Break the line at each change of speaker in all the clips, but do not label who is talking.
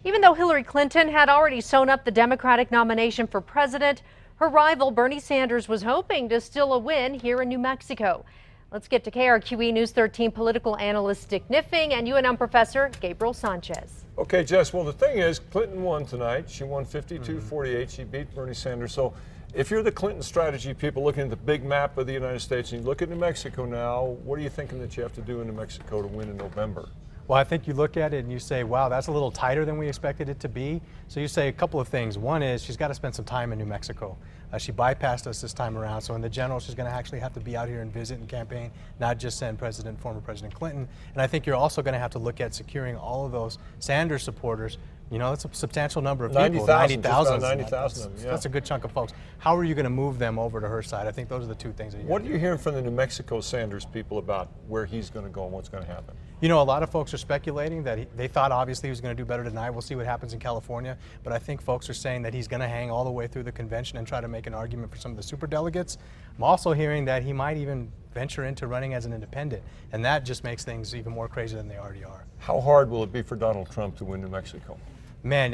Even though Hillary Clinton had already sewn up the Democratic nomination for president, her rival Bernie Sanders was hoping to steal a win here in New Mexico. Let's get to KRQE News 13 political analyst Dick Knipfing and UNM professor Gabriel Sanchez.
Okay, Jess, well, the thing is, Clinton won tonight. She won 52-48. She beat Bernie Sanders. So if you're the Clinton strategy people looking at the big map of the United States and you look at New Mexico now, what are you thinking that you have to do in New Mexico to win in November?
Well, I think you look at it and you say, wow, that's a little tighter than we expected it to be. So you say a couple of things. One is she's got to spend some time in New Mexico. She bypassed us this time around, so in the general, she's going to actually have to be out here and visit and campaign, not just send former President Clinton. And I think you're also going to have to look at securing all of those Sanders supporters. You know, that's a substantial number of people.
90,000.
90,000
of them, yeah.
That's a good chunk of folks. How are you going to move them over to her side? I think those are the two things that
What are you hearing from the New Mexico Sanders people about where he's going to go and what's going to happen?
You know, a lot of folks are speculating that they thought obviously he was going to do better tonight. We'll see what happens in California. But I think folks are saying that he's going to hang all the way through the convention and try to make an argument for some of the superdelegates. I'm also hearing that he might even venture into running as an independent. And that just makes things even more crazy than they already are.
How hard will it be for Donald Trump to win New Mexico?
Man,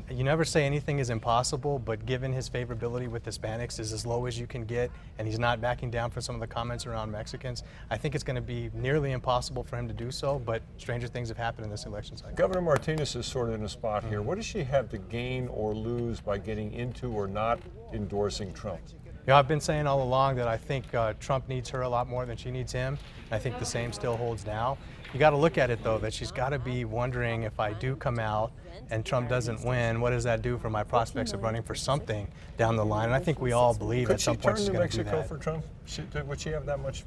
you never say anything is impossible, but given his favorability with Hispanics is as low as you can get, and he's not backing down for some of the comments around Mexicans, I think it's going to be nearly impossible for him to do so, but stranger things have happened in this election cycle.
Governor Martinez is sort of in a spot here. What does she have to gain or lose by getting into or not endorsing Trump?
You know, I've been saying all along that I think Trump needs her a lot more than she needs him. I think the same still holds now. You got to look at it, though, that she's got to be wondering if I do come out and Trump doesn't win, what does that do for my prospects of running for something down the line? And I think we all believe at some point she's going to do that.
Could she turn New Mexico for Trump? Would she have that much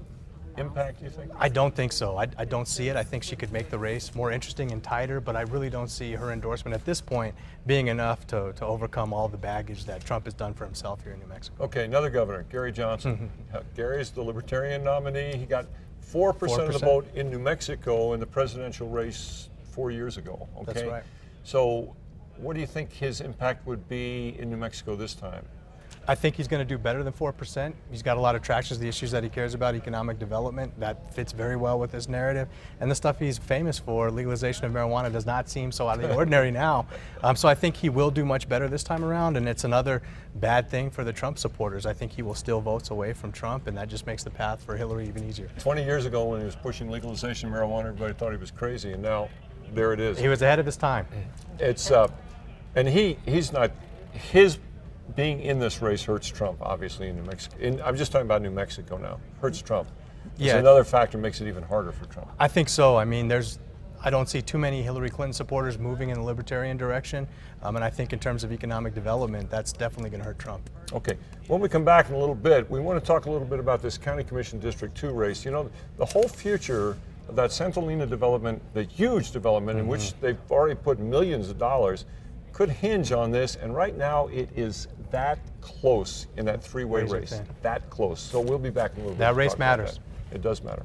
impact, you think?
I don't think so. I don't see it. I think she could make the race more interesting and tighter, but I really don't see her endorsement at this point being enough to overcome all the baggage that Trump has done for himself here in New Mexico.
Okay, another governor, Gary Johnson. Gary's the Libertarian nominee. He got 4% of the vote in New Mexico in the presidential race 4 years ago. Okay?
That's right.
So what do you think his impact would be in New Mexico this time?
I think he's going to do better than 4%. He's got a lot of traction to the issues that he cares about, economic development. That fits very well with his narrative. And the stuff he's famous for, legalization of marijuana, does not seem so out of the ordinary now. So I think he will do much better this time around, and it's another bad thing for the Trump supporters. I think he will steal votes away from Trump, and that just makes the path for Hillary even easier.
20 years ago when he was pushing legalization of marijuana, everybody thought he was crazy, and now there it is.
He was ahead of his time.
It's, and he's not, his being in this race hurts Trump, obviously, in New Mexico. I'm just talking about New Mexico now. Hurts Trump. It's another factor makes it even harder for Trump.
I think so. I mean, I don't see too many Hillary Clinton supporters moving in the libertarian direction. And I think in terms of economic development, that's definitely going to hurt Trump.
Okay. When we come back in a little bit, we want to talk a little bit about this County Commission District 2 race. You know, the whole future of that Central Lena development, the huge development in which they've already put millions of dollars, could hinge on this, and right now it is that close in that three-way race. That close. So we'll be back in a little bit.
That race matters.
It does matter.